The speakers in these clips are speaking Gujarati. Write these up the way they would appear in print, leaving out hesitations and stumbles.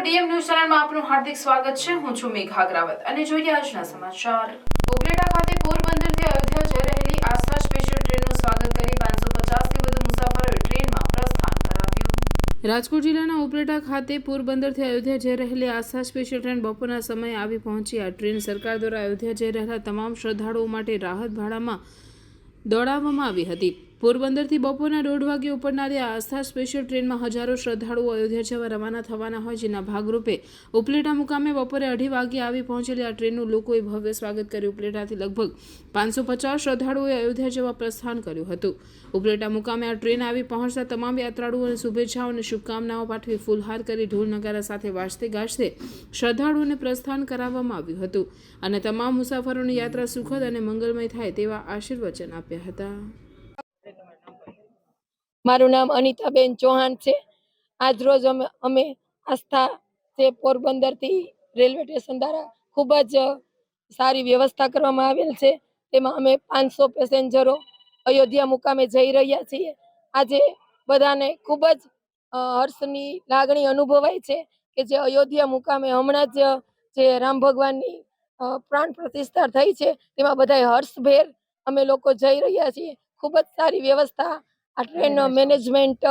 ડીએમ ન્યૂઝ ચેનલમાં આપનું હાર્દિક સ્વાગત છે। હું છું મેઘા અગ્રવાલ અને જોઈએ આજના સમાચાર। ઉપલેટા ખાતે પોરબંદરથી અયોધ્યા જઈ રહેલી આસ્થા સ્પેશિયલ ટ્રેનનું સ્વાગત કરી 550થી વધુ મુસાફરોએ ટ્રેનમાં પ્રસ્થાન કરાવ્યું। રાજકોટ જિલ્લાના ઉપલેટા ખાતે પોરબંદરથી અયોધ્યા જઈ રહેલી આસ્થા સ્પેશિયલ ટ્રેન બપોરના સમયે આવી પહોંચી। આ ટ્રેન સરકાર દ્વારા અયોધ્યા જઈ રહેલા તમામ શ્રદ્ધાળુઓ માટે રાહત ભાડામાં દોડાવવામાં આવી હતી। પોરબંદરથી બપોરના 1:30 વાગે ઉપડનારી આ આસ્થા સ્પેશિયલ ટ્રેનમાં હજારો શ્રદ્ધાળુઓ અયોધ્યા જવા રવાના થવાના હોય, જેના ભાગરૂપે ઉપલેટા મુકામે બપોરે 2:30 વાગે આવી પહોંચેલી આ ટ્રેનનું લોકોએ ભવ્ય સ્વાગત કર્યું। ઉપલેટાથી લગભગ 550 શ્રદ્ધાળુઓએ અયોધ્યા જવા પ્રસ્થાન કર્યું હતું। ઉપલેટા મુકામે આ ટ્રેન આવી પહોંચતા તમામ યાત્રાળુઓને શુભેચ્છાઓ અને શુભકામનાઓ પાઠવી ફૂલહાર કરી ઢોલ નગારા સાથે વાજતે ગાજતે શ્રદ્ધાળુઓને પ્રસ્થાન કરાવવામાં આવ્યું હતું અને તમામ મુસાફરોની યાત્રા સુખદ અને મંગલમય થાય તેવા આશીર્વચન આપ્યા હતા। મારું નામ અનિતાબેન ચૌહાણ છે। આજ રોજ અમે આસ્થા જે પોરબંદરથી રેલવે સ્ટેશન દ્વારા ખૂબ જ સારી વ્યવસ્થા કરવામાં આવેલ છે। તેમાં અમે 500 પેસેન્જરો અયોધ્યા મુકામે જઈ રહ્યા છીએ। આજે બધાને ખૂબ જ હર્ષની લાગણી અનુભવાય છે કે જે અયોધ્યા મુકામે હમણાં જ જે રામ ભગવાનની પ્રાણ પ્રતિષ્ઠા થઈ છે, તેમાં બધાએ હર્ષભેર અમે લોકો જઈ રહ્યા છીએ। ખૂબ જ સારી વ્યવસ્થા આ ટ્રેનનો મેનેજમેન્ટ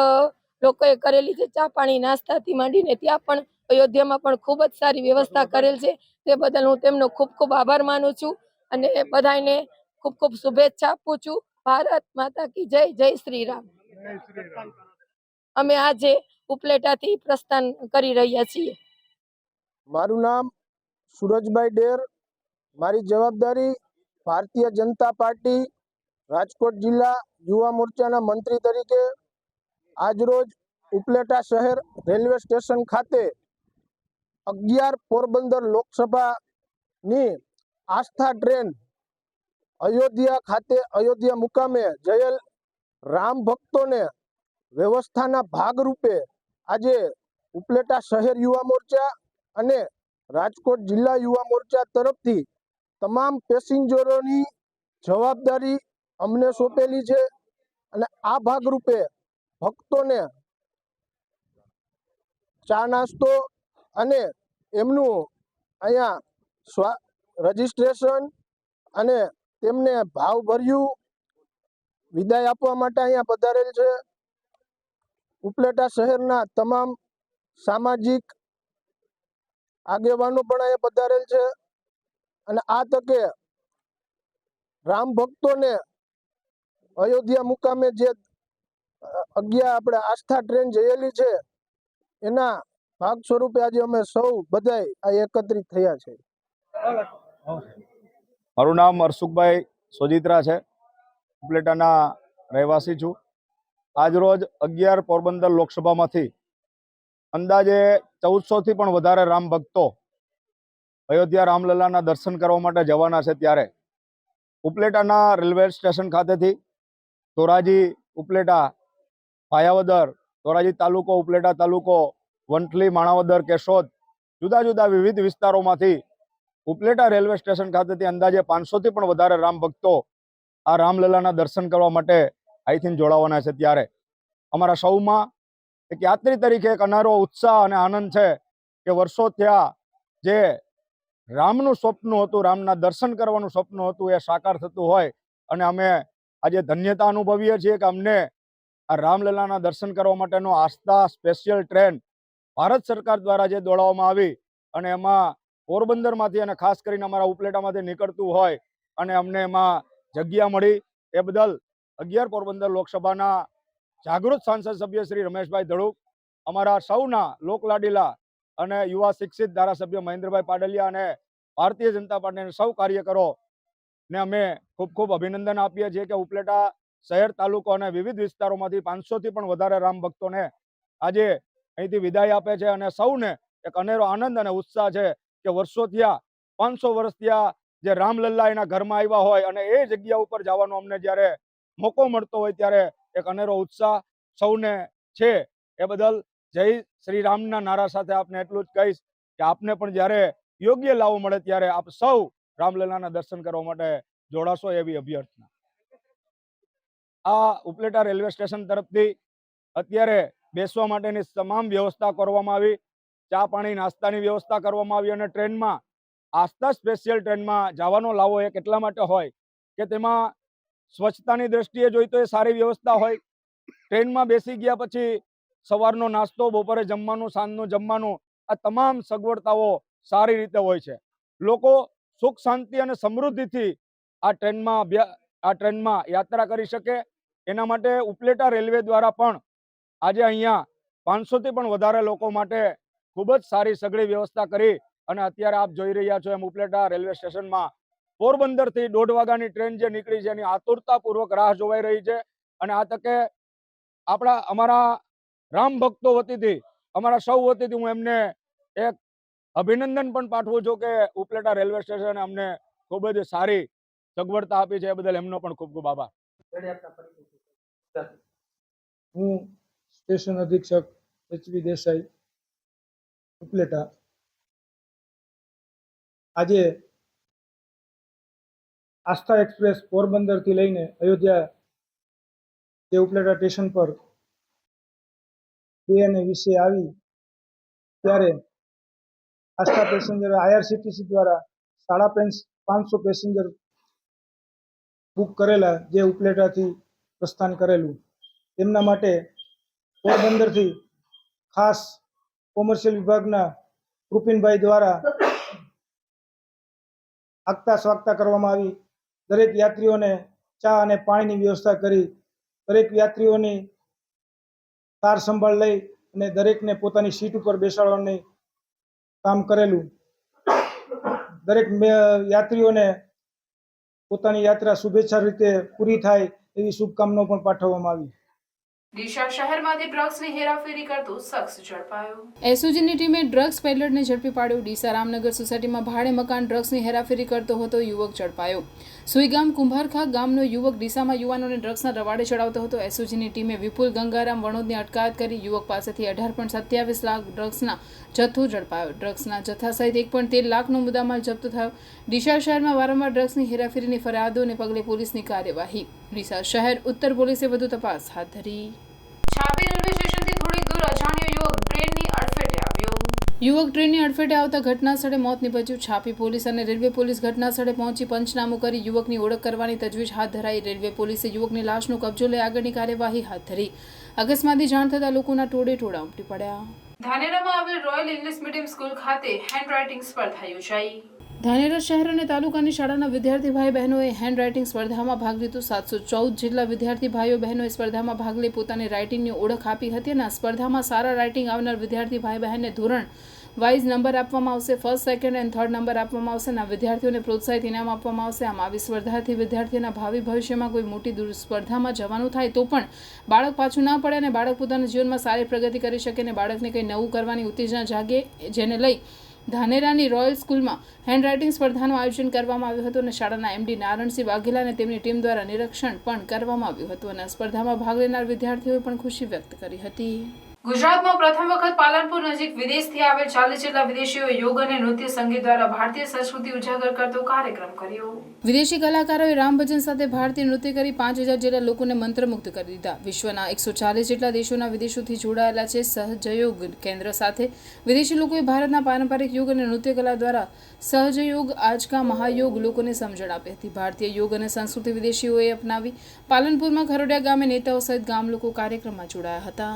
લોકોએ કરેલી છે। ચા પાણી નાસ્તાથી માંડીને ત્યાં પણ અયોધ્યામાં પણ ખૂબ જ સારી વ્યવસ્થા કરેલ છે। તે બદલ હું તેમનો ખૂબ ખૂબ આભાર માનું છું અને બધાને ખૂબ ખૂબ શુભેચ્છા આપું છું। ભારત માતા કી જય, જય શ્રી રામ। અમે આજે ઉપલેટાથી પ્રસ્થાન કરી રહ્યા છીએ। મારું નામ સુરજભાઈ ડેર। મારી જવાબદારી ભારતીય જનતા પાર્ટી રાજકોટ જિલ્લા યુવા મોરચાના મંત્રી તરીકે આજરોજ ઉપલેટા શહેર રેલવે સ્ટેશન ખાતે 11 પોરબંદર લોકસભાની આસ્થા ટ્રેન અયોધ્યા મુકામે જયેલ રામ ભક્તોને વ્યવસ્થાના ભાગરૂપે આજે ઉપલેટા શહેર યુવા મોરચા અને રાજકોટ જિલ્લા યુવા મોરચા તરફથી તમામ પેસેન્જરોની જવાબદારી અમને સોંપેલી છે અને આ ભાગરૂપે ભક્તોને ચા નાસ્તો અને એમનું અહીંયા રજીસ્ટ્રેશન અને તેમને ભાવભર્યું વિદાય આપવા માટે અહીંયા પધારેલ છે। ઉપલેટા શહેરના તમામ સામાજિક આગેવાનો પણ અહીંયા પધારેલ છે અને આ તકે રામ ભક્તોને અયોધ્યા મુકામે જે 11 આપણે આસ્થા ટ્રેન જયેલી છે એના ભાગ સ્વરૂપે આજે અમે સૌ બધાય આ એકત્રિત થયા છે। મારું નામ હરસુખભાઈ સોજિત્રા છે। ઉપલેટાના રહેવાસી છું। આજરોજ 11 પોરબંદર લોકસભામાંથી અંદાજે 1400થી પણ વધારે રામ ભક્તો અયોધ્યા રામલલ્લાના દર્શન કરવા માટે જવાના છે। ત્યારે ઉપલેટાના રેલવે સ્ટેશન ખાતેથી ધોરાજી, ઉપલેટા, ભાયાવદર, ધોરાજી તાલુકો, ઉપલેટા તાલુકો, વંથલી, માણાવદર, કેશોદ, જુદા જુદા વિવિધ વિસ્તારોમાંથી ઉપલેટા રેલવે સ્ટેશન ખાતેથી અંદાજે 500થી પણ વધારે રામ ભક્તો આ રામલલ્લાના દર્શન કરવા માટે અહીંથી જોડાવાના છે। ત્યારે અમારા સૌમાં એક યાત્રી તરીકે એક અનારો ઉત્સાહ અને આનંદ છે કે વર્ષો થયા જે રામનું સ્વપ્ન હતું, રામના દર્શન કરવાનું સ્વપ્ન હતું, એ સાકાર થતું હોય અને અમે આજે ધન્યતા અનુભવીએ છીએ કે અમને આ રામલલ્લાના દર્શન કરવા માટેનો આસ્થા સ્પેશિયલ ટ્રેન ભારત સરકાર દ્વારા જે દોડાવવામાં આવી અને એમાં પોરબંદરમાંથી અને ખાસ કરીને અમારા ઉપલેટામાંથી નીકળતું હોય અને અમને એમાં જગ્યા મળી એ બદલ 11 પોરબંદર લોકસભાના જાગૃત સાંસદ સભ્ય શ્રી રમેશભાઈ ધડુક, અમારા સૌના લોકલાડીલા અને યુવા શિક્ષિત ધારાસભ્ય મહેન્દ્રભાઈ પાડલિયા અને ભારતીય જનતા પાર્ટીના સૌ કાર્યકરો ને અમે ખૂબ ખૂબ અભિનંદન આપીએ છીએ કે ઉપલેટા શહેર, તાલુકો અને વિવિધ વિસ્તારોમાંથી 500થી પણ વધારે રામ ભક્તોને આજે અહીંથી વિદાય આપે છે અને સૌને એક અનેરો આનંદ અને ઉત્સાહ છે કે વર્ષો થયા, 500 વર્ષ થયા જે રામલલ્લા એના ઘરમાં આવ્યા હોય અને એ જગ્યા ઉપર જવાનો અમને જ્યારે મોકો મળતો હોય ત્યારે એક અનેરો ઉત્સાહ સૌને છે। એ બદલ જય શ્રી રામના નારા સાથે આપને એટલું જ કહીશ કે આપને પણ જ્યારે યોગ્ય લાવો મળે ત્યારે આપ સૌ રામલલ્લાના દર્શન કરવા માટે જોડાશો એવી અભ્યર્થના। આ ઉપલેટા રેલવે સ્ટેશન તરફથી અત્યારે બેસવા માટેની તમામ વ્યવસ્થા કરવામાં આવી ચા પાણી નાસ્તાની વ્યવસ્થા કરવામાં આવી અને ટ્રેનમાં આસ્થા સ્પેશિયલ ટ્રેનમાં જવાનો લાવો એક એટલા માટે હોય કે તેમાં સ્વચ્છતાની દ્રષ્ટિએ જોઈ તો એ સારી વ્યવસ્થા હોય. ટ્રેનમાં બેસી ગયા પછી સવારનો નાસ્તો, બપોરે જમવાનું, સાંજનું જમવાનું, આ તમામ સગવડતાઓ સારી રીતે હોય છે. લોકો સુખ શાંતિ અને સમૃદ્ધિથી આ ટ્રેનમાં યાત્રા કરી શકે એના માટે ઉપલેટા રેલવે દ્વારા પણ આજે અહીંયા 500થી પણ વધારે લોકો માટે ખૂબ જ સારી સઘળી વ્યવસ્થા કરી અને અત્યારે આપ જોઈ રહ્યા છો એમ ઉપલેટા રેલવે સ્ટેશનમાં પોરબંદરથી 1:30 વાગ્યાની ટ્રેન જે નીકળી છે એની આતુરતાપૂર્વક રાહ જોવાઈ રહી છે. અને આ તકે અમારા રામ ભક્તો વતીથી, અમારા સૌ વતીથી હું એમને એક અભિનંદન પણ પાઠવું છું કે ઉપલેટા રેલવે સ્ટેશને અમને ખૂબ જ સારી સગવડતા આપી છે. એ બદલ એમનો પણ ખૂબ ખૂબ આભાર. હું સ્ટેશન અધિક્ષક એચવી દેસાઈ, ઉપલેટા. આજે આસ્થા એક્સપ્રેસ પોરબંદરથી લઈને અયોધ્યા જે ઉપલેટા સ્ટેશન પર 2:20 આવી ત્યારે આસ્થા પેસેન્જર IRCTC દ્વારા 550 પેસેન્જર બુક કરેલા જે ઉપલેટાથી પ્રસ્થાન કરેલું તેમના માટે પોરબંદરથી ખાસ કોમર્શિયલ વિભાગના કૃપિનભાઈ દ્વારા આગતા સ્વાગતા કરવામાં આવી. દરેક યાત્રીઓને ચા અને પાણીની વ્યવસ્થા કરી, દરેક યાત્રીઓની કાર સંભાળ લઈ અને દરેકને પોતાની સીટ ઉપર બેસાડવાનું કામ કરેલું. દરેક યાત્રીઓને પોતાની યાત્રા શુભેચ્છા રીતે પૂરી થાય એવી શુભકામનાઓ પણ પાઠવવામાં આવી. ડીસા શહેરમાંથી ડ્રગ્સની હેરાફેરી કરતો શખ્સ ઝડપાયો. એસઓજીની ટીમે ડ્રગ્સ પેડલરને ઝડપી પાડ્યો. ડીસા રામનગર સોસાયટીમાં ભાડે મકાન ડ્રગ્સની હેરાફેરી કરતો હતો યુવક ઝડપાયો. સુઈગામ કુંભારખા ગામનો યુવક ડીસામાં યુવાનોને ડ્રગ્સના રવાડે ચડાવતો હતો. એસઓજીની ટીમે વિપુલ ગંગારામ વણોદની અટકાયત કરી. યુવક પાસેથી 18.27 લાખ ડ્રગ્સના જથ્થો ઝડપાયો. ડ્રગ્સના જથ્થા સહિત 1.13 લાખનો મુદ્દામાલ જપ્ત થયો. ડીસા શહેરમાં વારંવાર ડ્રગ્સની હેરાફેરીની ફરિયાદોને પગલે પોલીસની કાર્યવાહી. ડીસા શહેર ઉત્તર પોલીસે વધુ તપાસ હાથ ધરી. છાપી રેલવે સ્ટેશનથી થોડી દૂર અજાણ્યો યુવક ટ્રેનની અડફેટે આવ્યો. યુવક ટ્રેનની અડફેટે આવતા ઘટના સ્થળે મોત નીપજ્યું. છાપી પોલીસ અને રેલવે પોલીસ ઘટના સ્થળે પહોંચી પંચનામું કરી યુવકની ઓળખ કરવાની તજવીજ હાથ ધરાઈ. રેલવે પોલીસે યુવકની લાશનો કબજો લઈ આગળની કાર્યવાહી હાથ ધરી. અકસ્માતની જાણ થતાં લોકોના ટોળે ઉમટી પડ્યા. ધાનેરામાં આવેલ રોયલ ઇંગ્લિશ મીડિયમ સ્કૂલ ખાતે હેન્ડરાઇટિંગ સ્પર્ધા યોજાઈ. ધાનેરા શહેર અને તાલુકાની શાળાના વિદ્યાર્થી ભાઈ બહેનોએ હેન્ડરાઇટિંગ સ્પર્ધામાં ભાગ લીધો. 714 જેટલા વિદ્યાર્થી ભાઈઓ બહેનોએ સ્પર્ધામાં ભાગ લઈ પોતાની રાઇટિંગની ઓળખ આપી હતી. અને આ સ્પર્ધામાં સારા રાઇટિંગ આવનાર વિદ્યાર્થી ભાઈ બહેનને ધોરણ વાઇઝ નંબર આપવામાં આવશે. ફર્સ્ટ, સેકન્ડ અને થર્ડ નંબર આપવામાં આવશે. અને વિદ્યાર્થીઓને પ્રોત્સાહિત ઇનામ આપવામાં આવશે. આમ આવી સ્પર્ધાથી વિદ્યાર્થીઓના ભાવિ ભવિષ્યમાં કોઈ મોટી દૂર સ્પર્ધામાં જવાનું થાય તો પણ બાળક પાછું ના પડે અને બાળક પોતાના જીવનમાં સારી પ્રગતિ કરી શકે અને બાળકને કંઈ નવું કરવાની ઉત્તેજના જાગે, જેને લઈ ધાનેરાની રોયલ સ્કૂલમાં હેન્ડરાઇટિંગ સ્પર્ધાનું આયોજન કરવામાં આવ્યું હતું. અને શાળાના MD નારણસિંહ વાઘેલા અને તેમની ટીમ દ્વારા નિરીક્ષણ પણ કરવામાં આવ્યું હતું. અને આ સ્પર્ધામાં ભાગ લેનાર વિદ્યાર્થીઓએ પણ ખુશી વ્યક્ત કરી હતી. ગુજરાતમાં પ્રથમ વખત પાલનપુર નજીક વિદેશથી આવેલ 40 જેટલા વિદેશીઓએ યોગ અને નૃત્ય સંગીત દ્વારા ભારતીય સંસ્કૃતિ ઉજાગર કરતો કાર્યક્રમ કર્યો. વિદેશી કલાકારોએ રામ ભજન સાથે ભારતીય નૃત્ય કરી 5000 જેટલા લોકોને મંત્રમુગ્ધ કરી દીધા. વિશ્વના 140 જેટલા દેશોના વિદેશોથી જોડાયેલા છે. સહજયોગ કેન્દ્ર સાથે વિદેશી લોકોએ ભારતના પારંપરિક યોગ અને નૃત્ય કલા દ્વારા સહજયોગ આજકા મહાયોગ લોકોને સમજણ આપી હતી. ભારતીય યોગ અને સંસ્કૃતિ વિદેશીઓએ અપનાવી. પાલનપુરમાં ખરોડિયા ગામે નેતાઓ સહિત ગામ લોકો કાર્યક્રમમાં જોડાયા હતા.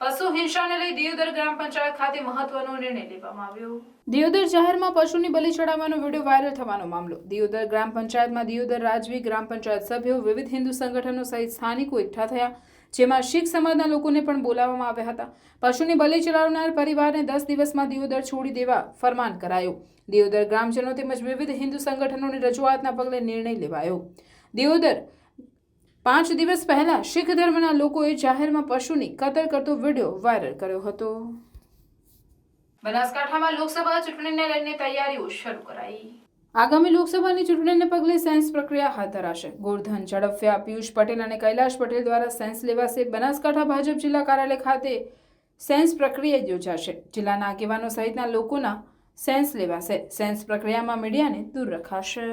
પશુ હિંસાને લઈ દિયોદર ગ્રામ પંચાયત ખાતે મહત્વનો નિર્ણય લેવામાં આવ્યો. દિયોદર જાહેરમાં પશુની બલિ ચડાવવાનો વિડીયો વાયરલ થવાનો મામલો. દિયોદર ગ્રામ પંચાયતમાં દિયોદર રાજવી ગ્રામ પંચાયત સભ્યો, વિવિધ હિન્દુ સંગઠનો સહિત સ્થાનિકો એકઠા થયા, જેમાં શીખ સમાજના લોકોને પણ બોલાવવામાં આવ્યા હતા. પશુની બલિ ચડાવનાર પરિવારને 10 દિવસમાં દિયોદર છોડી દેવા ફરમાન કરાયો. દિયોદર ગ્રામજનો તેમજ વિવિધ હિન્દુ સંગઠનોની રજૂઆતના પગલે નિર્ણય લેવાયો. દિયોદર 5 દિવસ પહેલા શીખ ધર્મના લોકોએ જાહેરમાં પશુની કતલ કરતો વિડીયો વાયરલ કર્યો હતો. બનાસકાંઠામાં લોકસભા ચૂંટણીને લઈને તૈયારીઓ શરૂ કરાઈ. આગામી લોકસભાની ચૂંટણીને પગલે સેન્સ પ્રક્રિયા હાથ ધરાશે. ગોરધન ઝડફિયા, પિયુષ પટેલ અને કૈલાશ પટેલ દ્વારા સેન્સ લેવાશે. બનાસકાંઠા ભાજપ જિલ્લા કાર્યાલય ખાતે સેન્સ પ્રક્રિયા યોજાશે. જિલ્લાના આગેવાનો સહિતના લોકોના સેન્સ લેવાશે. સેન્સ પ્રક્રિયામાં મીડિયાને દૂર રખાશે.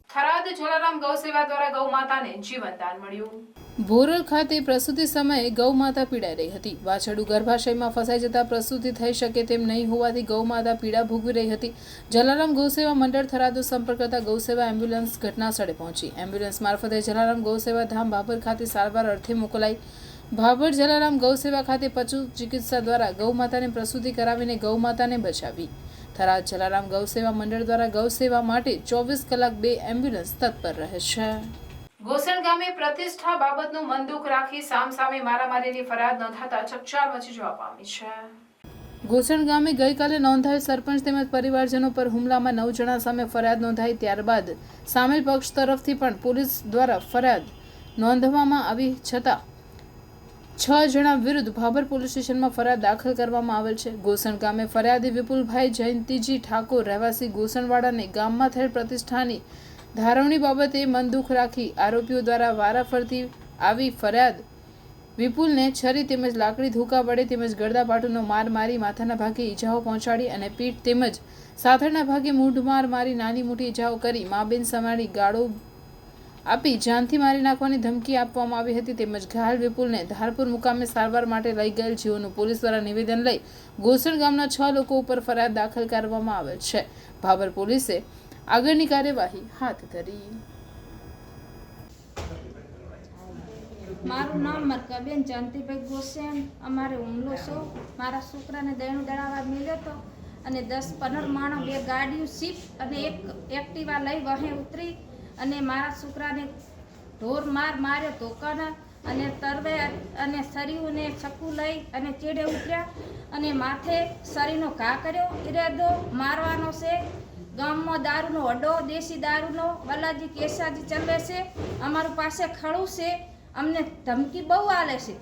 થરાદ જલારામ ગૌ સેવા દ્વારા ગૌ માતાને જીવનદાન મળ્યું. ભોરલ ખાતે પ્રસૂતિ સમયે ગૌમાતા પીડાઈ રહી હતી. વાછરડું ગર્ભાશયમાં ફસાઈ જતા પ્રસૂતિ થઈ શકે તેમ નહીં હોવાથી ગૌમાતા પીડા ભોગવી રહી હતી. જલારામ ગૌસેવા મંડળ થરાદનો સંપર્ક કરતા ગૌસેવા એમ્બ્યુલન્સ ઘટનાસ્થળે પહોંચી. એમ્બ્યુલન્સ મારફતે જલારામ ગૌસેવા ધામ ભાભર ખાતે સારવાર અર્થે મોકલાઈ. ભાભર જલારામ ગૌસેવા ખાતે પશુ ચિકિત્સા દ્વારા ગૌમાતાને પ્રસૂતિ કરાવીને ગૌમાતાને બચાવી. થરાદ જલારામ ગૌસેવા મંડળ દ્વારા ગૌસેવા માટે 24 કલાક 2 એમ્બ્યુલન્સ તત્પર રહે છે. ગોસણ ગામે પ્રતિષ્ઠા બાબતનું મન દુઃખ રાખી સામસામે મારામારીની ફરિયાદ નોંધાતા ચકચાર મચી જવા પામી છે. ગોસણ ગામે ગઈકાલે નોંધાયેલ સરપંચ તેમજ પરિવારજનો પર હુમલામાં 9 જણા સામે ફરિયાદ નોંધાઈ. ત્યારબાદ સામેલ પક્ષ તરફથી પણ પોલીસ દ્વારા ફરિયાદ નોંધવામાં આવી છતાં 6 જણા વિરુદ્ધ ભાભર પોલીસ સ્ટેશનમાં ફરિયાદ દાખલ કરવામાં આવેલ છે. ગોસણ ગામે ફરિયાદી વિપુલભાઈ જયંતિજી ઠાકોર રહેવાસી ગોસણવાડાને ગામમાં થયેલ પ્રતિષ્ઠાની ધારવણી બાબતે મન દુઃખ રાખી આરોપીઓ દ્વારા વારાફરતી આવી ફરિયાદ વિપુલને છરી તેમજ લાકડી ધોકા વડે તેમજ ગળદાપાટુનો માર મારી માથાના ભાગે ઈજાઓ પહોંચાડી અને પીઠ તેમજ સાથળના ભાગે મૂઢ માર મારી નાની મોટી ઈજાઓ કરી માબેન સમાડી ગાળો આપી જાનથી મારી નાખવાની ધમકી આપવામાં આવી હતી. તેમજ ઘાયલ વિપુલને ધારપુર મુકામે સારવાર માટે લઈ ગયેલ જેઓનું પોલીસ દ્વારા નિવેદન લઈ ગોસણ ગામના 6 લોકો ઉપર ફરિયાદ દાખલ કરવામાં આવેલ છે. ભાભર પોલીસે આગળની કાર્યવાહી હાથ ધરી. મારું નામ મરકાબેન જયંતિભાઈ ગોસેન. અમારે હુમલો છો મારા છોકરાને દયણું દળાવા મળ્યો હતો અને 10-15 માણસ 2 ગાડીઓ શીપ અને એક એક્ટિવા લઈ વહે ઉતરી અને મારા છોકરાને ઢોર માર્યો ધોકાના અને તરવે અને સરીઓને ચક્કુ લઈ અને ચેડે ઉતર્યા અને માથે સરીનો ઘા કર્યો. ઈરાદો મારવાનો છે. ગામમાં દારૂનો અડ્ડો દેશી દારૂનો બલાજી કેસાજી ચલે છે. અમારું પાસે ખડું છે. અમને ધમકી બહુ આલે છે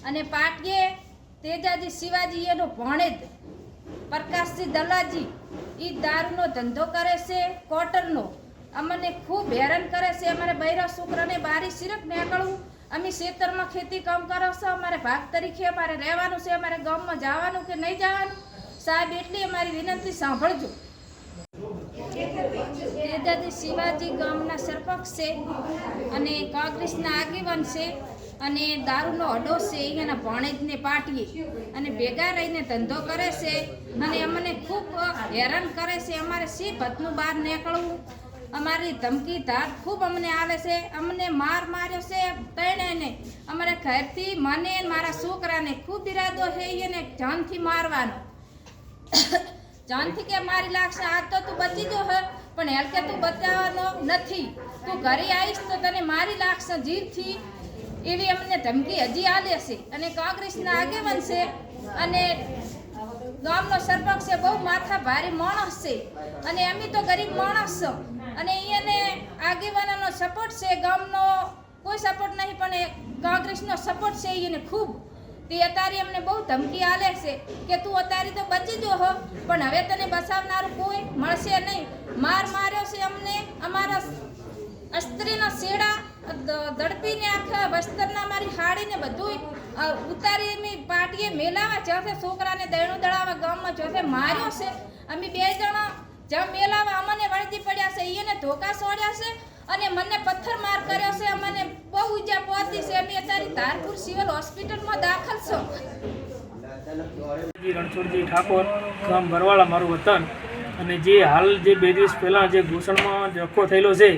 અને પાટીએ તેજાજી શિવાજી એનો ભણેજ પ્રકાશજી દલાજી એ દારૂનો ધંધો કરે છે કોટરનો. અમને ખૂબ હેરાન કરે છે. અમારે બૈરા છોકરાને બારી સિરક નીકળવું. અમે ખેતરમાં ખેતી કામ કરો છો. અમારે ભાગ તરીકે અમારે રહેવાનું છે. અમારે ગામમાં જવાનું કે નહીં જવાનું સાહેબ એટલી અમારી વિનંતી સાંભળજો. તેજાજી શિવાજી ગામના સરપંચ છે અને કોંગ્રેસના આગેવાન છે અને દારૂનો અડ્ડો છે એના ભણેજને પાટીએ અને ભેગા રહીને ધંધો કરે છે અને અમને ખૂબ હેરાન કરે છે. અમારે શી ભતનું બહાર નીકળવું. અમારી ધમકી ધાર ખૂબ અમને આવે છે. અમને માર્યો છે તણે અમારે ઘરથી મને મારા છોકરાને ખૂબ ઈરાદો છે એને જાનથી મારવાનો. જાનથી કે મારી લાગશે આજ તો તું બચી જો હે પણ હેલ કે તું બચાવવાનો નથી. તું ઘરે આવીશ તો તને મારી લાગશે જીવથી એવી અમને ધમકી હજી આલે છે. અને કોંગ્રેસના આગેવાન છે અને ગામનો સરપંચ છે. બહુ માથા ભારે માણસ છે અને અમે તો ગરીબ માણસ છો અને એને આગેવાનોનો સપોર્ટ છે. ગામનો કોઈ સપોર્ટ નહીં પણ કોંગ્રેસનો સપોર્ટ છે એને ખૂબ. તે અત્યારે અમને બહુ ધમકી આલે છે કે તું અત્યારે તો બચી જો હો પણ હવે તને બચાવનારું કોઈ મળશે નહીં. માર્યો છે અમને. અમારા અસ્ત્રીના શેડા દડપીને આખા વસ્ત્રના મારી હાડીને બધું ઉતારી અમે પાટીએ મેલાવા જ્યાંથી છોકરાને દયણું દળાવા ગામમાં જ્યાંથી માર્યો છે. અમે 2 જણા જ્યાં મેલાવા અમને વળગી પડ્યા છે એને ધોકા છોડ્યા છે અને મને પથ્થર માર કર્યો છે. અમને બહુ ઈજા પહોંચી છે. અમે અત્યારે ધારપુર સિવિલ હોસ્પિટલમાં દાખલ છો. રણછોડજી ઠાકોર ગામ બરવાળા મારું વતન અને જે હાલ જે 2 દિવસ પહેલાં જે ઘૂસણમાં ધક્કો થયેલો છે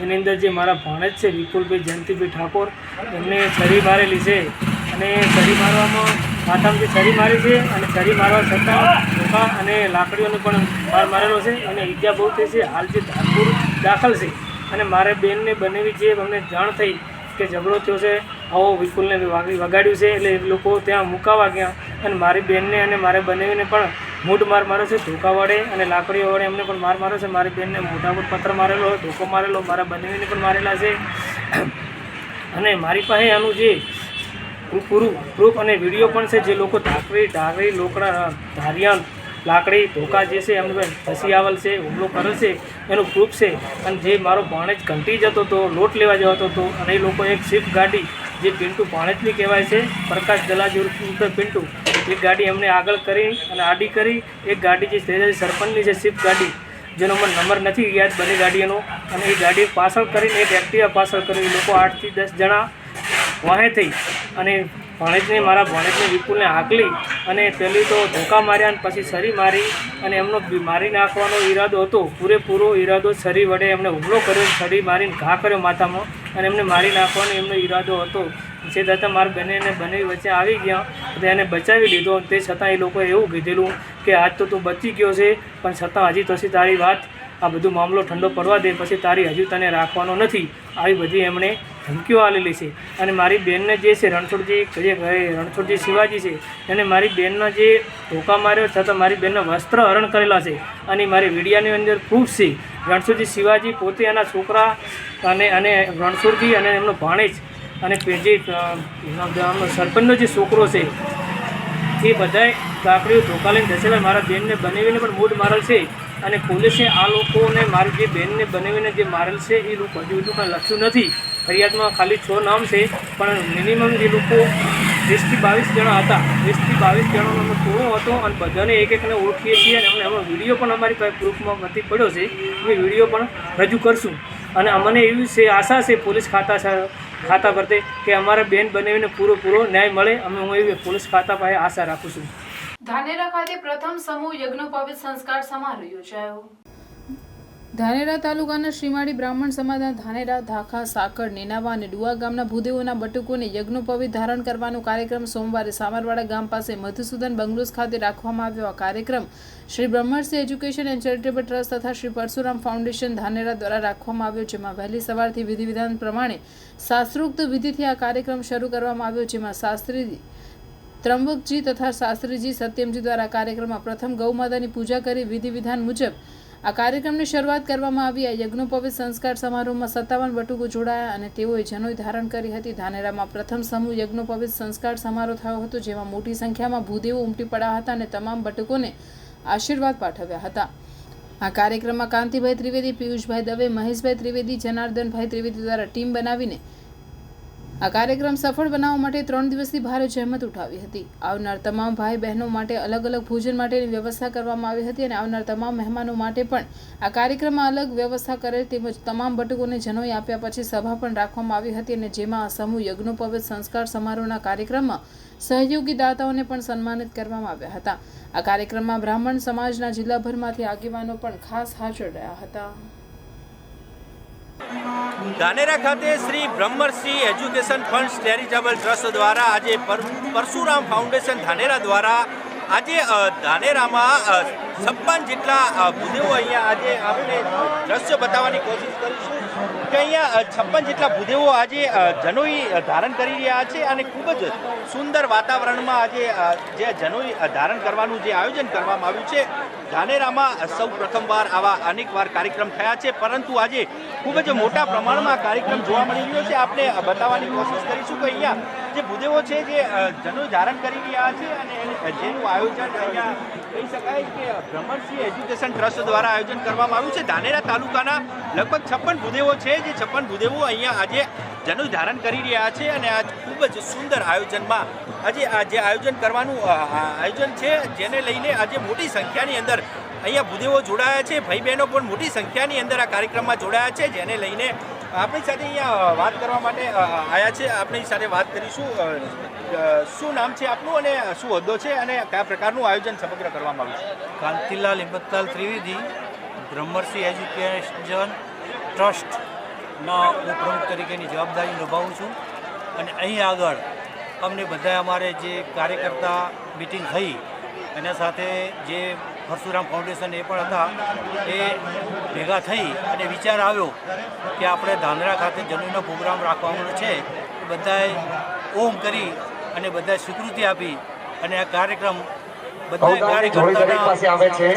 એની અંદર જે મારા ભાણેજ છે વિપુલભાઈ જયંતિભાઈ ઠાકોર એમને છરી મારેલી છે અને છરી મારવામાં માથામાં જે છરી મારી છે અને છરી મારવા છતાં ધોકા અને લાકડીઓનો પણ મારેલો છે અને ઈજા બહુ થઈ છે. હાલ જે ધારપુર દાખલ છે અને મારે બેનને બનેવી જે અમને જાણ થઈ કે ઝઘડો થયો છે આવો વિપુલને વગાડ્યું છે એટલે એ લોકો ત્યાં મુકાવા ગયા અને મારી બેનને અને મારે બનેવીને પણ મૂઢ માર્યો છે ધોકા વડે અને લાકડીઓ વડે એમને પણ માર્યો છે. મારી બેનને મોઢા પર પથ્થર મારેલો ધોકો મારેલો. મારા બનેવીને પણ મારેલા છે અને મારી પાસે આનું જે પૂરું પ્રૂફ અને વિડીયો પણ છે. જે લોકો ઢાકરી લોકડા ધારિયાલ લાકડી ધોકા જે છે એમને ફસી આવેલ છે હુમલો કરેલ છે એનું પ્રૂફ છે. અને જે મારો ભાણેજ ઘંટી જતો હતો લોટ લેવા જતો હતો અને એ લોકો એક સ્વિફ્ટ ગાડી જે પિન્ટુ ભાણેજની કહેવાય છે પ્રકાશ દલાજી ઉર્ફે પિન્ટુ એક ગાડી એમને આગળ કરી અને આડી કરી. એક ગાડી જે તેજાજી સરપંચની છે સ્વિફ્ટ ગાડી જેનો મને નંબર નથી યાદ બંને ગાડીઓનો અને એ ગાડી પાછળ કરીને એક એક્ટિવા પાછળ કરી લોકો 8 થી 10 જણા વાહે થઈ અને મારા ભાણેજને વિપુલને હાંકલી અને પહેલી તો ધોકા માર્યા અને પછી છરી મારી અને એમનો મારી નાખવાનો ઈરાદો હતો. પૂરેપૂરો ઈરાદો છરી વડે એમને હુમલો કર્યો, છરી મારીને ઘા કર્યો માથામાં અને એમને મારી નાખવાનો એમનો ઈરાદો હતો. જે છતાં મારા બંને બંને વચ્ચે આવી ગયા તો એને બચાવી લીધો. તે છતાં એ લોકોએ એવું કીધેલું કે આજ તો તું બચી ગયો છે, પણ છતાં હજી પછી તારી વાત આ બધું મામલો ઠંડો પડવા દે, પછી તારી હજુ તને રાખવાનો નથી. આવી બધી એમણે ધમકીઓ આલેલી છે. અને મારી બેનને જે છે રણછોડજી શિવાજી છે, એને મારી બેનના જે ધોકા માર્યો છતાં મારી બેનના વસ્ત્ર હરણ કરેલા છે અને મારી વિડીયાની અંદર પ્રૂફ છે. રણછોડજી શિવાજી પોતે એના છોકરા અને રણછોડજી અને એમનો ભાણેજ અને જે સરપંચનો જે છોકરો છે એ બધાએ કાકડીઓ ધોકા લઈને ધસેલા. મારા બેનને બનાવીને પણ મૂડ મારેલ છે અને પોલીસે આ લોકોને મારી જે બેનને બનાવીને જે મારેલ છે એ લોકો હજુ એટલું કાંઈ લખ્યું નથી. ફરિયાદમાં ખાલી 6 નામ છે, પણ મિનિમમ જે લોકો 20 થી 22 જણા હતા, 20 થી 22 જણાનો ટોળો હતો અને બધાને એક એકને ઓળખીએ છીએ અને એમનો વિડીયો પણ અમારી પાસે પ્રૂફમાં નથી પડ્યો છે. એ વિડીયો પણ રજૂ કરશું અને અમને એવી છે આશા છે પોલીસ ખાતા પરતે કે અમારા બેન બનાવીને પૂરો ન્યાય મળે. હું એવી પોલીસ ખાતા પાસે આશા રાખું છું. ધાનેરા ખાતે પ્રથમ સમૂહ યજ્ઞોપવિત સંસ્કાર સમારોહ યોજાયો. ધાનેરા તાલુકાના શ્રીમાળી બ્રાહ્મણ સમાજના ધાનેરા, ધાખા, સાકર, નેનાવા અને ડુઆ ગામના ભૂદેવોના બટુકોને યજ્ઞોપવિત ધારણ કરવાનો કાર્યક્રમ સોમવારે સામરવાડા ગામ પાસે મધુસૂદન બંગલોઝ ખાતે રાખવામાં આવ્યો. આ કાર્યક્રમ Shri Brahmarshi education and charitable trust તથા શ્રી પરશુરામ ફાઉન્ડેશન ધાનેરા દ્વારા રાખવામાં આવ્યો, જેમાં વહેલી સવારથી વિધિ વિધાન પ્રમાણે શાસ્ત્રોક્ત વિધિથી આ કાર્યક્રમ શરૂ કરવામાં આવ્યો, જેમાં શાસ્ત્રી ત્રંબકજી તથા શાસ્ત્રીજી સત્યમજી દ્વારા કાર્યક્રમમાં પ્રથમ ગૌમાતાની પૂજા કરી વિધિ વિધાન મુજબ આ કાર્યક્રમની શરૂઆત કરવામાં આવી. આ યજ્ઞોપવિત સંસ્કાર સમારોહમાં 57 બટુકો જોડાયા અને તેઓએ જનોઈ ધારણ કરી હતી. ધાનેરામાં પ્રથમ સમૂહ યજ્ઞોપવિત સંસ્કાર સમારોહ થયો હતો, જેમાં મોટી સંખ્યામાં ભૂદેવો ઉમટી પડ્યા હતા અને તમામ બટુકોને આશીર્વાદ પાઠવ્યા હતા. આ કાર્યક્રમમાં કાંતિભાઈ ત્રિવેદી, પિયુષભાઈ દવે, મહેશભાઈ ત્રિવેદી, જનાર્દનભાઈ ત્રિવેદી દ્વારા ટીમ બનાવીને આ કાર્યક્રમ સફળ બનાવવા માટે 3 દિવસથી ભારે જહેમત ઉઠાવી હતી. આવનાર તમામ ભાઈ બહેનો માટે અલગ અલગ ભોજન માટેની વ્યવસ્થા કરવામાં આવી હતી અને આવનાર તમામ મહેમાનો માટે પણ આ કાર્યક્રમમાં અલગ વ્યવસ્થા કરેલ. તેમજ તમામ બટુકોને જનોઈ આપ્યા પછી સભા પણ રાખવામાં આવી હતી અને જેમાં આ સમૂહ યજ્ઞોપવિત સંસ્કાર સમારોહના કાર્યક્રમમાં સહયોગી દાતાઓને પણ સન્માનિત કરવામાં આવ્યા હતા. આ કાર્યક્રમમાં બ્રાહ્મણ સમાજના જિલ્લાભરમાંથી આગેવાનો પણ ખાસ હાજર રહ્યા હતા. ધાનેરા ખાતે Shri Brahmarshi education fund charitable trust દ્વારા આજે પરશુરામ ફાઉન્ડેશન ધાનેરા દ્વારા આજે ધાનેરામાં 56 જેટલા ભૂદેવો અહીંયા આજે આપણે દ્રશ્ય બતાવવાની કોશિશ કરીશું કે અહીંયા 56 જેટલા ભૂદેવો આજે જનોઈ ધારણ કરી રહ્યા છે અને ખૂબ જ સુંદર વાતાવરણમાં આજે જે જનોઈ ધારણ કરવાનું જે આયોજન કરવામાં આવ્યું છે. ધાનેરામાં સૌ પ્રથમવાર આવા અનેકવાર કાર્યક્રમ થયા છે, પરંતુ આજે ખૂબ જ મોટા પ્રમાણમાં કાર્યક્રમ જોવા મળી રહ્યો છે. આપણે બતાવવાની કોશિશ કરીશું કે અહીંયા જે ભૂદેવો છે જે જનોઈ ધારણ કરી રહ્યા છે અને જેનું આયોજન અહીંયા કહી શકાય કે બ્રહ્મર્ષિ એજ્યુકેશન ટ્રસ્ટ દ્વારા આયોજન કરવામાં આવ્યું છે. ધાનેરા તાલુકાના લગભગ 56 ભૂદેવો છે, જે 56 ભૂદેવો અહીંયા આજે જનોઈ ધારણ કરી રહ્યા છે અને આ ખૂબ જ સુંદર આયોજનમાં આજે આ જે આયોજન કરવાનું આયોજન છે, જેને લઈને આજે મોટી સંખ્યાની અંદર અહીંયા ભૂદેવો જોડાયા છે. ભાઈ બહેનો પણ મોટી સંખ્યાની અંદર આ કાર્યક્રમમાં જોડાયા છે, જેને લઈને આપણી સાથે અહીંયા વાત કરવા માટે આવ્યા છે. આપણી સાથે વાત કરીશું. શું નામ છે આપનું અને શું હોદ્દો છે અને કયા પ્રકારનું આયોજન સમગ્ર કરવામાં આવ્યું છે? કાંતિલાલ હિંમતલાલ ત્રિવેદી, બ્રહ્મર્ષિ એજ્યુકેશન ટ્રસ્ટના ઉપપ્રમુખ તરીકેની જવાબદારી નિભાવું છું અને અહીં આગળ અમને બધા અમારે જે કાર્યકર્તા મિટિંગ થઈ એના સાથે જે પરશુરામ ફાઉન્ડેશન એ પણ હતા, એ ભેગા થઈ અને વિચાર આવ્યો કે આપણે ધાનેરા ખાતે જનોઈનો પ્રોગ્રામ રાખવાનો છે. બધાએ ઓમ કરી અને બધાએ સ્વીકૃતિ આપી અને આ કાર્યક્રમ બધા કાર્યકર્તાઓના સહયોગથી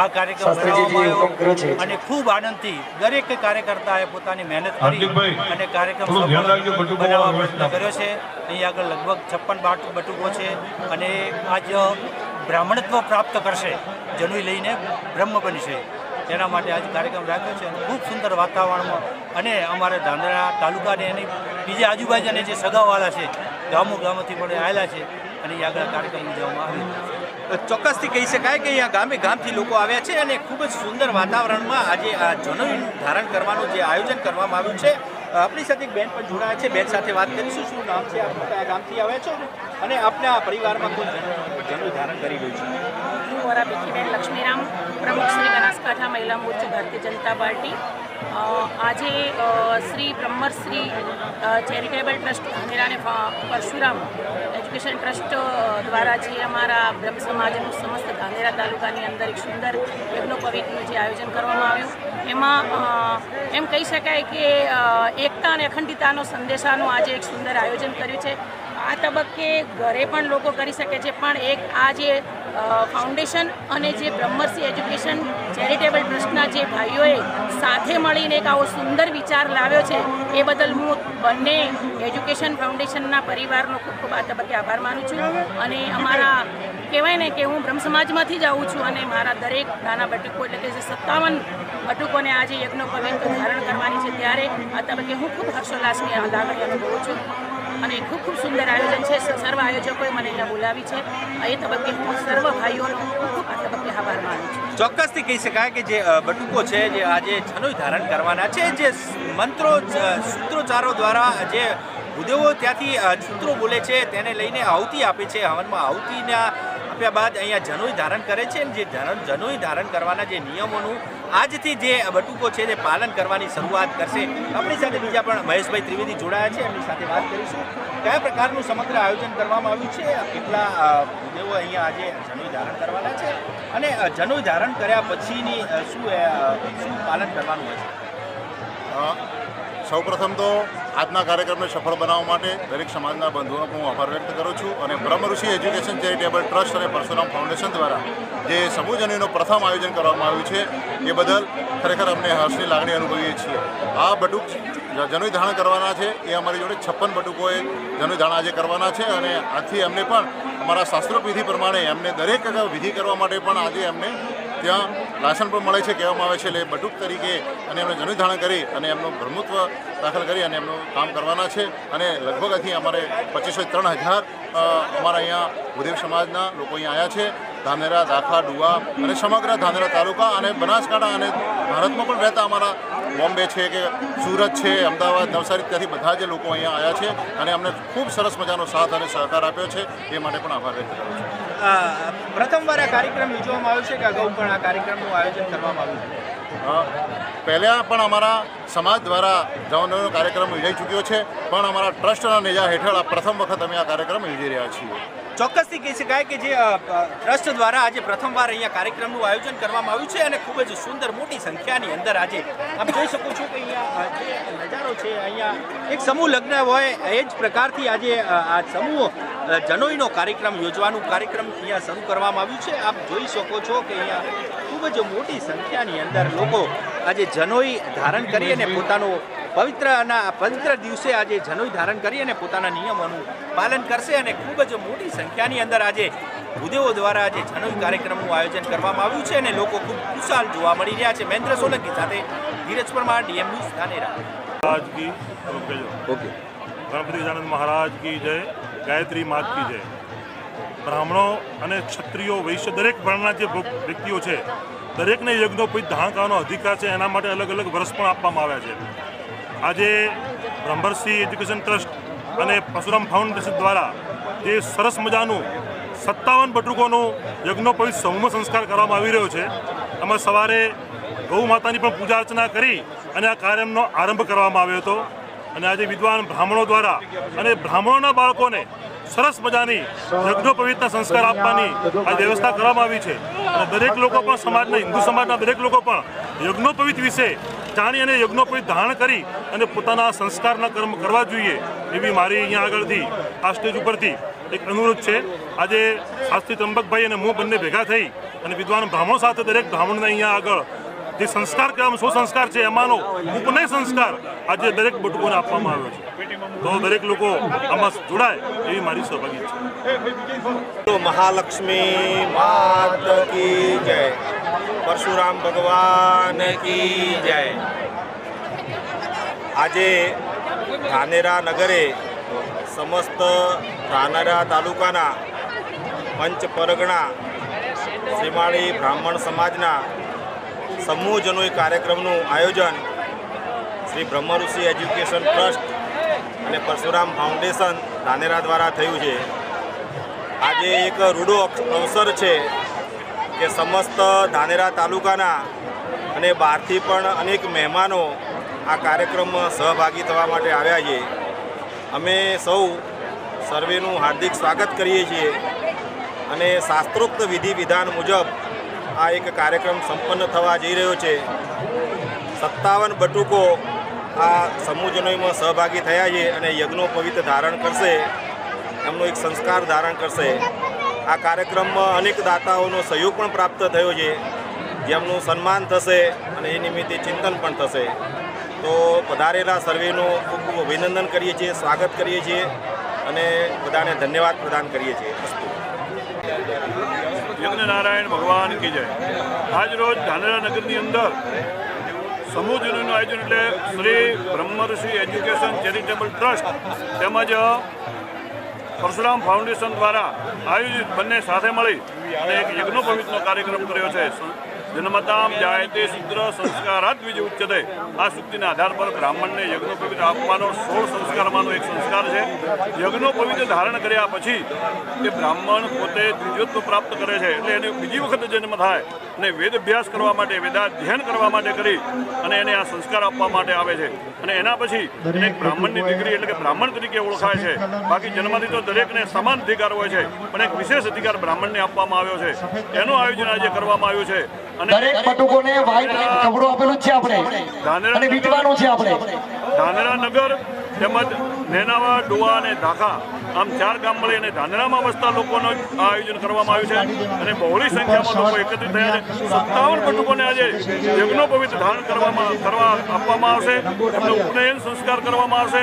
આ કાર્યક્રમ કરવામાં આવ્યો અને ખૂબ આનંદથી દરેક કાર્યકર્તાએ પોતાની મહેનત કરી અને કાર્યક્રમ બનાવવા પ્રયત્ન કર્યો છે. અહીં આગળ લગભગ 56 બટુકો છે અને આજ બ્રાહ્મણત્વ પ્રાપ્ત કરશે, જનોઈ લઈને બ્રહ્મ બનશે, તેના માટે આજ કાર્યક્રમ રાખ્યો છે. અને ખૂબ સુંદર વાતાવરણમાં અને અમારે ધાનેરા તાલુકાને એની બીજી આજુબાજુના જે સગાવાળા છે, ગામોથી પણ આવેલા છે અને એ આગળ કાર્યક્રમ ઉજવવામાં આવ્યો. ચોક્કસથી કહી શકાય કે અહીંયા ગામે ગામથી લોકો આવ્યા છે અને ખૂબ જ સુંદર વાતાવરણમાં આજે આ જનોઈ ધારણ કરવાનું જે આયોજન કરવામાં આવ્યું છે આપણી સાથે એક બેન પણ જોડાયા છે. બેન સાથે વાત કરીશું. શું નામ છે આપનું, કયા ગામથી આવ્યા છો અને આપના પરિવારમાં કોઈ જનોઈ ધારણ કરી રહ્યું છે? હું મારા બેટીબેન લક્ષ્મીરામ, પ્રમુખ શ્રી બનાસકાંઠા મહિલા મોરચો ભારતીય જનતા પાર્ટી. આજે શ્રી બ્રહ્મશ્રી ચેરિટેબલ ટ્રસ્ટ ધાનેરા અને પરશુરામ એજ્યુકેશન ટ્રસ્ટ દ્વારા જે અમારા બ્રહ્મ સમાજનું સમસ્ત ધાનેરા તાલુકાની અંદર એક સુંદર યજ્ઞોપવીતનું જે આયોજન કરવામાં આવ્યું, એમાં એમ કહી શકાય કે એકતા અને અખંડિતતાનો સંદેશાનું આજે એક સુંદર આયોજન કર્યું છે. આ તબક્કે ઘરે પણ લોકો કરી શકે છે, પણ એક આ જે ફાઉન્ડેશન અને જે બ્રહ્મશ્રી એજ્યુકેશન ચેરિટેબલ ટ્રસ્ટના જે ભાઈઓએ સાથે મળીને એક આવો સુંદર વિચાર લાવ્યો છે, એ બદલ હું બંને એજ્યુકેશન ફાઉન્ડેશનના પરિવારનો ખૂબ ખૂબ આ તબક્કે આભાર માનું છું. અને અમારા કહેવાય ને કે હું બ્રહ્મ સમાજમાંથી જ આવું છું અને મારા દરેક નાના બટુકો એટલે કે જે 57 બટુકોને આજે યજ્ઞોપવીત ધારણ કરવાની છે, ત્યારે આ તબક્કે હું ખૂબ હર્ષોલ્લાસની લાગણી અનુભવું છું અને ખૂબ ખૂબ સુંદર આયોજન છે. સર્વ આયોજકોએ મને અહીંયા બોલાવી છે. એ તબક્કે હું સર્વ ભાઈઓનો ખૂબ ખૂબ આ તબક્કે આભાર માનું છું. ચોક્કસથી કહી શકાય કે જે બટુકો છે જે આજે જનોઈ ધારણ કરવાના છે, જે મંત્રો સૂત્રોચ્ચારો દ્વારા જે ભૂદેવો ત્યાંથી સૂત્રો બોલે છે તેને લઈને આહુતિ આપે છે. હવનમાં આહુતિના આપ્યા બાદ અહીંયા જનોઈ ધારણ કરે છે. જે જનોઈ ધારણ કરવાના જે નિયમોનું આજથી જે બટુકો છે તે પાલન કરવાની શરૂઆત કરશે. આપણી સાથે બીજા પણ મહેશભાઈ ત્રિવેદી જોડાયા છે, એમની સાથે વાત કરીશું. કયા પ્રકારનું સમગ્ર આયોજન કરવામાં આવ્યું છે, કેટલા ભૂદેવો અહીંયા આજે જનોઈ ધારણ કરવાના છે અને જનોઈ ધારણ કર્યા પછીની શું પાલન કરવાનું હોય છે? સૌપ્રથમ તો આજના કાર્યક્રમને સફળ બનાવવા માટે દરેક સમાજના બંધુઓનો હું આભાર વ્યક્ત કરું છું. અને બ્રહ્મઋષિ એજ્યુકેશન ચેરિટેબલ ટ્રસ્ટ અને પરશુરામ ફાઉન્ડેશન દ્વારા જે સમૂહ જનોઈનું પ્રથમ આયોજન કરવામાં આવ્યું છે, એ બદલ ખરેખર અમને હર્ષની લાગણી અનુભવીએ છીએ. આ બટુક જનોઈ ધારણ કરવાના છે, એ અમારી જોડે 56 બટુકોએ જનોઈ ધારણ આજે કરવાના છે. અને આજથી એમને પણ અમારા શાસ્ત્રોવિધિ પ્રમાણે એમને દરેક વિધિ કરવા માટે પણ આજે એમને ત્યાં લાયસન્સ પણ મળે છે, કહેવામાં આવે છે. એટલે બટુક તરીકે અને એમને જનોઈ ધારણ કરી અને એમનું બ્રહ્મત્વ દાખલ કરી અને એમનું કામ કરવાના છે. અને લગભગ અહીંથી અમારે 25-3000 અમારા અહીંયા ભૂદેવ સમાજના લોકો અહીંયા આવ્યા છે. ધાનેરા, દાખા, ડુવા અને સમગ્ર ધાનેરા તાલુકા અને બનાસકાંઠા અને ભારતમાં પણ રહેતા અમારા બોમ્બે છે કે સુરત છે, અમદાવાદ, નવસારી, ત્યાંથી બધા જ લોકો અહીંયા આવ્યા છે અને અમને ખૂબ સરસ મજાનો સાથ અને સહકાર આપ્યો છે. એ માટે પણ આભાર વ્યક્ત કરું છું. પ્રથમવાર આ કાર્યક્રમ યોજવામાં આવ્યો છે કે અગાઉ પણ આ કાર્યક્રમનું આયોજન કરવામાં આવ્યું? પહેલાં પણ અમારા સમાજ દ્વારા જનોઈનો કાર્યક્રમ યોજાઈ ચૂક્યો છે, પણ અમારા ટ્રસ્ટના નેજા હેઠળ આ પ્રથમ વખત અમે આ કાર્યક્રમ યોજી રહ્યા છીએ. ચોક્કસથી કહી શકાય કે જે ટ્રસ્ટ દ્વારા આજે પ્રથમવાર અહીંયા કાર્યક્રમનું આયોજન કરવામાં આવ્યું છે અને ખૂબ જ સુંદર મોટી સંખ્યાની અંદર આજે આપ જોઈ શકો છો કે અહીંયા જે નજારો છે, અહીંયા એક સમૂહ લગ્ન હોય એ જ પ્રકારથી આજે આ સમૂહ જનોઈનો કાર્યક્રમ યોજવાનું કાર્યક્રમ અહીંયા શરૂ કરવામાં આવ્યું છે. આપ જોઈ શકો છો કે અહીંયા ખૂબ જ મોટી સંખ્યાની અંદર લોકો આજે જનોઈ ધારણ કરી અને પોતાનો પવિત્ર દિવસે આજે જનોઈ ધારણ કરી અને પોતાના નિયમોનું પાલન કરશે. અને ખૂબ જ મોટી સંખ્યાની અંદર આજે ભૂદેવો દ્વારા આજે જનોઈ કાર્યક્રમનું આયોજન કરવામાં આવ્યું છે અને લોકો ખૂબ ખુશાલ જોવા મળી રહ્યા છે. મહેન્દ્ર સોલંકી સાથે ધીરજ પરમાર, ડીએમ ન્યૂઝ, ધાનેરા. ગણપતિ ગજાનંદ મહારાજ કી જય, ગાયત્રી માત કી જય. બ્રાહ્મણો અને ક્ષત્રિયો, વૈશ્ય દરેક વર્ણના જે વ્યક્તિઓ છે, દરેકને યજ્ઞોપવિત ધારણ કરવાનો અધિકાર છે. એના માટે અલગ અલગ વર્ષ પણ આપવામાં આવ્યા છે. આજે બ્રહ્મર્ષિ એજ્યુકેશન ટ્રસ્ટ અને પરશુરામ ફાઉન્ડેશન દ્વારા જે સરસ મજાનું 57 બટુકોનું યજ્ઞોપવિત સમૂહ સંસ્કાર કરવામાં આવી રહ્યો છે. અમે સવારે ગૌ માતાની પણ પૂજા અર્ચના કરી અને આ કાર્યનો આરંભ કરવામાં આવ્યો હતો. અને આજે વિદ્વાન બ્રાહ્મણો દ્વારા અને બ્રાહ્મણોના બાળકોને સરસ મજાની યજ્ઞોપવિતના સંસ્કાર આપવાની આ વ્યવસ્થા કરવામાં આવી છે. અને દરેક લોકો પણ સમાજના, હિન્દુ સમાજના દરેક લોકો પણ યજ્ઞોપવિત વિશે જાણી અને યજ્ઞોપવિત ધારણ કરી અને પોતાના સંસ્કારના કર્મ કરવા જોઈએ, એવી મારી અહીંયા આગળથી આ સ્ટેજ ઉપરથી એક અનુરોધ છે. આજે શાસ્ત્રી ત્રંબકભાઈ અને હું બંને ભેગા થઈ અને વિદ્વાન બ્રાહ્મણો સાથે દરેક બ્રાહ્મણને અહીંયા આગળ જે સંસ્કાર કહેવામાં 100 સંસ્કાર છે, એમાંનો ઉપનય સંસ્કાર આજે દરેક બટુકોને આપવામાં આવ્યો છે. તો દરેક લોકો આમાં જોડાય એવી મારી સૌભાગ્ય છે. મહાલક્ષ્મી માત કી જય, પરશુરામ ભગવાન કી જય. આજે ધાનેરા નગરે સમસ્ત ધાનેરા તાલુકાના પંચ પરગણા સીમાડી બ્રાહ્મણ સમાજના સમૂહ જનોઈ કાર્યક્રમનું આયોજન શ્રી બ્રહ્મઋષિ એજ્યુકેશન ટ્રસ્ટ અને પરશુરામ ફાઉન્ડેશન ધાનેરા દ્વારા થયું છે. આજે એક રૂડો અવસર છે કે સમસ્ત ધાનેરા તાલુકાના અને બહારથી પણ અનેક મહેમાનો આ કાર્યક્રમમાં સહભાગી થવા માટે આવ્યા છે. અમે સૌ સર્વેનું હાર્દિક સ્વાગત કરીએ છીએ અને શાસ્ત્રોક્ત વિધિ વિધાન મુજબ આ એક કાર્યક્રમ સંપન્ન થવા જઈ રહ્યો છે. 57 બટુકો આ સમૂહજનોમાં સહભાગી થયા છે અને યજ્ઞોપવિત ધારણ કરશે, એમનો એક સંસ્કાર ધારણ કરશે. આ કાર્યક્રમમાં અનેક દાતાઓનો સહયોગ પણ પ્રાપ્ત થયો છે, જેમનું સન્માન થશે અને એ નિમિત્તે ચિંતન પણ થશે. તો પધારેલા સર્વેનું ખૂબ ખૂબ અભિનંદન કરીએ છીએ, સ્વાગત કરીએ છીએ અને બધાને ધન્યવાદ પ્રદાન કરીએ છીએ. યજ્ઞનારાયણ ભગવાન કી જય. આજ રોજ ધાનેરા નગરની અંદર સમૂહજનોનું આયોજન એટલે શ્રી બ્રહ્મઋષિ એજ્યુકેશન ચેરિટેબલ ટ્રસ્ટ તેમજ પરશુરામ ફાઉન્ડેશન દ્વારા આયોજિત બંને સાથે મળી અને એક યજ્ઞોપવિતનો કાર્યક્રમ કર્યો છે. જન્મતામ જાયતે શુદ્ર સંસ્કારાદ દ્વિજ ઉચ્યતે. આ સૂક્તિના આધાર પર બ્રાહ્મણને યજ્ઞોપવિત આપવાનો 16 સંસ્કારમાંનો એક સંસ્કાર છે. યજ્ઞોપવિત ધારણ કર્યા પછી એ બ્રાહ્મણ પોતે દ્વિજોત્વ પ્રાપ્ત કરે છે, એટલે એને બીજી વખત જન્મ થાય અને વેદ અભ્યાસ કરવા માટે, વેદાધ્યયન કરવા માટે કરી અને એને આ સંસ્કાર આપવા માટે આવે છે. અને એના પછી એક બ્રાહ્મણની ડિગ્રી એટલે કે બ્રાહ્મણ તરીકે ઓળખાય છે. બાકી જન્મથી તો દરેકને સમાન અધિકાર હોય છે, પણ એક વિશેષ અધિકાર બ્રાહ્મણને આપવામાં આવ્યો છે. એનું આયોજન આજે કરવામાં આવ્યું છે. દરેક બટુકોને વ્હાઈટ કપડું આપેલું છે આપણે અને વીટવાનું છે આપણે. ધાનેરા નગર તેમજ નેનાવા, ડોવા અને ધાખા આમ 4 ગામ મળી અને ધાનેરામાં વસતા લોકોનું આયોજન કરવામાં આવ્યું છે અને બહોળી સંખ્યામાં લોકો એકત્રિત થયા છે. 57 બટુકોને આજે યજ્ઞોપવિત ધારણ કરવા આપવામાં આવશે, એમનો ઉપનયન સંસ્કાર કરવામાં આવશે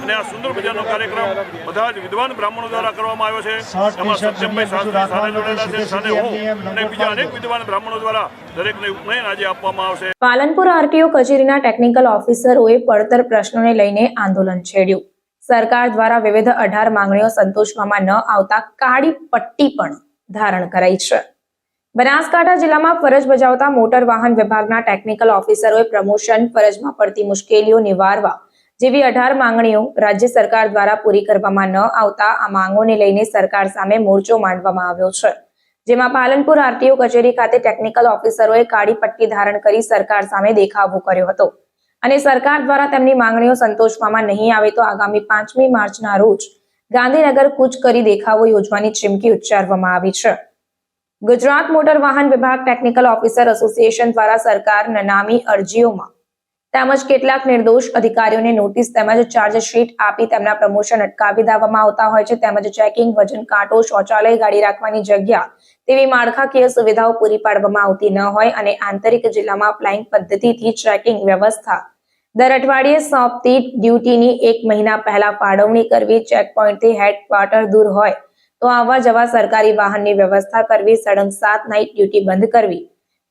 અને આ સુંદર મજાનો કાર્યક્રમ બધા જ વિદ્વાન બ્રાહ્મણો દ્વારા કરવામાં આવ્યો છે. એમાં સત્યમભાઈ શાસ્ત્રી સાથે જોડાયેલા છે, સાથે હું અને બીજા અનેક વિદ્વાન બ્રાહ્મણો દ્વારા દરેકને ઉપનયન આજે આપવામાં આવશે. પાલનપુર આરટીઓ કચેરીના ટેકનિકલ ઓફિસરોએ પડતર પ્રશ્નોને લઈને આંદોલન છેડ્યું. સરકાર દ્વારા વિવિધ 18 માંગણીઓ સંતોષવામાં ન આવતા કાળી પટ્ટી પણ ધારણ કરાઈ છે. બનાસકાંઠા જિલ્લામાં ફરજ બજાવતા મોટર વાહન વિભાગના ટેકનિકલ ઓફિસરોએ પ્રમોશન, ફરજમાં પડતી મુશ્કેલીઓ નિવારવા જેવી 18 માંગણીઓ રાજ્ય સરકાર દ્વારા પૂરી કરવામાં ન આવતા આ માંગોને લઈને સરકાર સામે મોરચો માંડવામાં આવ્યો છે. જેમાં પાલનપુર આરટીઓ કચેરી ખાતે ટેકનિકલ ઓફિસરોએ કાળી પટ્ટી ધારણ કરી સરકાર સામે દેખાવો કર્યો હતો અને સરકાર દ્વારા તેમની માંગણીઓ સંતોષવામાં નહીં આવે તો આગામી 5મી માર્ચના રોજ ગાંધીનગર કૂચ કરી દેખાવો યોજવાની ચીમકી ઉચ્ચારવામાં આવી છે. ગુજરાત મોટર વાહન વિભાગ ટેકનિકલ ઓફિસર એસોસિએશન દ્વારા સરકાર નનામી અરજીઓમાં તેમજ કેટલાક નિર્દોષ અધિકારીઓને નોટિસ તેમજ ચાર્જશીટ આપી તેમના પ્રમોશન અટકાવી દેવામાં આવતા હોય છે. તેમજ ચેકિંગ, વજન કાંટો, શૌચાલય, ગાડી રાખવાની જગ્યા તેવી માળખાકીય સુવિધાઓ પૂરી પાડવામાં આવતી ન હોય અને આંતરિક જિલ્લામાં ફ્લાઇંગ પદ્ધતિથી ચેકિંગ વ્યવસ્થા દર અઠવાડિયે સોંપતી ડ્યુટીની 1 મહિના પહેલા ફાળવણી કરવી, ચેકપોઇન્ટથી હેડક્વાર્ટર દૂર હોય તો આવવા જવા સરકારી વાહનની વ્યવસ્થા કરવી, સળંગ 7 નાઇટ ડ્યુટી બંધ કરવી,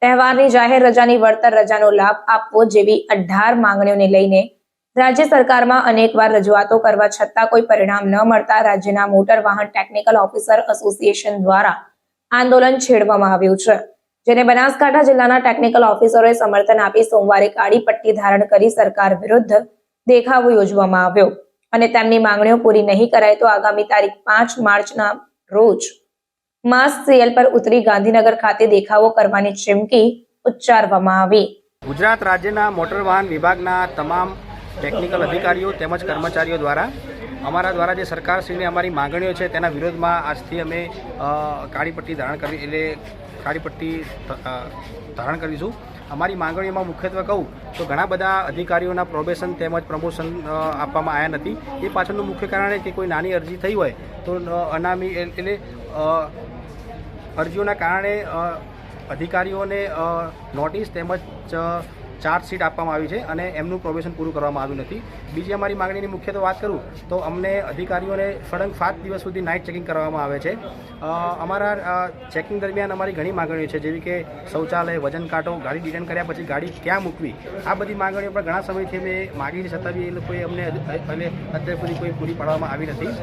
તહેવારની જાહેર રજાની વળતર રજાનો લાભ આપવો જેવી 18 માંગણીઓને લઈને રાજ્ય સરકારમાં અનેકવાર રજૂઆતો કરવા છતાં કોઈ પરિણામ ન મળતા રાજ્યના મોટર વાહન ટેકનિકલ ઓફિસર એસોસિએશન દ્વારા આંદોલન છેડવામાં આવ્યું છે. જેને બનાસકાંઠા જિલ્લાના ટેકનિકલ ઓફિસરોએ સમર્થન આપી સોમવારે કાળી પટ્ટી ધારણ કરી સરકાર વિરુદ્ધ દેખાવો યોજવામાં આવ્યો અને તેમની માંગણીઓ પૂરી નહીં કરાય તો આગામી તારીખ 5 માર્ચના રોજ માસ સીએલ પર ઉતરી ગાંધીનગર ખાતે દેખાવો કરવાની ચીમકી ઉચ્ચારવામાં આવી. ગુજરાત રાજ્યના મોટર વાહન વિભાગના તમામ ટેકનિકલ અધિકારીઓ તેમજ કર્મચારીઓ દ્વારા અમારા દ્વારા જે સરકારશ્રીને અમારી માંગણીઓ છે તેના વિરોધમાં આજથી અમે કાળી પટ્ટી ધારણ કરી એટલે કાળી પટ્ટી ધારણ કરીશું. અમારી માંગણીઓમાં મુખ્યત્વે કહું તો ઘણા બધા અધિકારીઓના પ્રોબેશન તેમજ પ્રમોશન આપવામાં આવ્યા નથી. એ પાછળનું મુખ્ય કારણ એ કે કોઈ નાની અરજી થઈ હોય તો અનામી એટલે અરજીઓના કારણે અધિકારીઓને નોટિસ તેમજ ચાર્જશીટ આપવામાં આવી છે અને એમનું પ્રોબેશન પૂરું કરવામાં આવ્યું નથી. બીજી અમારી માંગણીની મુખ્યત્વે વાત કરું તો અમને અધિકારીઓને સળંગ 7 દિવસ સુધી નાઇટ ચેકિંગ કરવામાં આવે છે. અમારા ચેકિંગ દરમિયાન અમારી ઘણી માંગણીઓ છે, જેવી કે શૌચાલય, વજન કાંટો, ગાડી ડિટેન કર્યા પછી ગાડી ક્યાં મૂકવી, આ બધી માંગણીઓ પણ ઘણા સમયથી અમે માગી છે, છતાં બી એ લોકોએ અમને અત્યાર સુધી કોઈ પૂરી પાડવામાં આવી નથી.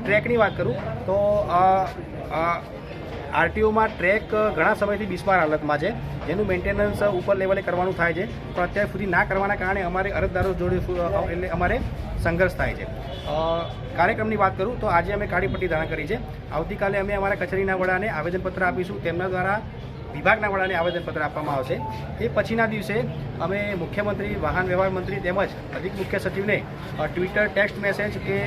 ટ્રેકની વાત કરું તો આરટીઓમાં ટ્રેક ઘણા સમયથી બિસ્માર હાલતમાં છે, જેનું મેન્ટેનન્સ ઉપર લેવલે કરવાનું થાય છે, પણ અત્યાર સુધી ના કરવાના કારણે અમારે અરજદારો જોડે એટલે અમારે સંઘર્ષ થાય છે. કાર્યક્રમની વાત કરું તો આજે અમે કાળી પટ્ટી ધારણ કરી છે. આવતીકાલે અમે અમારા કચેરીના વડાને આવેદનપત્ર આપીશું, તેમના દ્વારા વિભાગના વડાને આવેદનપત્ર આપવામાં આવશે. એ પછીના દિવસે અમે મુખ્યમંત્રી, વાહન વ્યવહાર મંત્રી તેમજ અધિક મુખ્ય સચિવને ટ્વિટર, ટેક્સ્ટ મેસેજ કે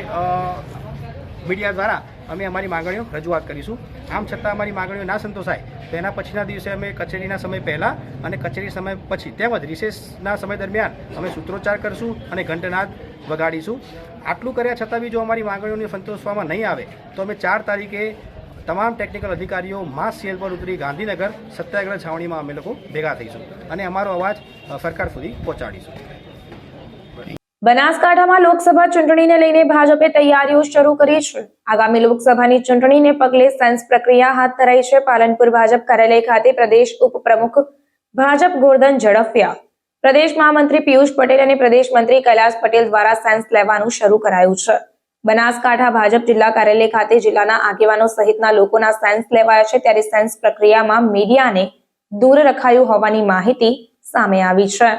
મીડિયા દ્વારા અમે અમારી માંગણીઓ રજૂઆત કરીશું. આમ છતાં અમારી માંગણીઓ ના સંતોષાય તો એના પછીના દિવસે અમે કચેરીના સમય પહેલાં અને કચેરી સમય પછી તેમજ રિસેસના સમય દરમિયાન અમે સૂત્રોચ્ચાર કરીશું અને ઘંટનાદ વગાડીશું. આટલું કર્યા છતાં બી જો અમારી માંગણીઓને સંતોષવામાં નહીં આવે તો અમે 4 તારીખે તમામ ટેકનિકલ અધિકારીઓ માસ સેલ પર ઉતરી ગાંધીનગર સત્યાગ્રહ છાવણીમાં અમે લોકો ભેગા થઈશું અને અમારો અવાજ સરકાર સુધી પહોંચાડીશું. બનાસકાંઠામાં લોકસભા ચૂંટણીને લઈને ભાજપે તૈયારીઓ શરૂ કરી છે. આગામી લોકસભાની ચૂંટણીને પગલે સેન્સ પ્રક્રિયા હાથ ધરાઈ છે. પાલનપુર ભાજપ કાર્યાલય ખાતે પ્રદેશ ઉપપ્રમુખ ભાજપ ગોરધન ઝડફિયા, પ્રદેશ મહામંત્રી પિયુષ પટેલ અને પ્રદેશ મંત્રી કૈલાસ પટેલ દ્વારા સેન્સ લેવાનું શરૂ કરાયું છે. બનાસકાંઠા ભાજપ જિલ્લા કાર્યાલય ખાતે જિલ્લાના આગેવાનો સહિતના લોકોના સેન્સ લેવાયા છે. ત્યારે સેન્સ પ્રક્રિયામાં મીડિયાને દૂર રખાયું હોવાની માહિતી સામે આવી છે.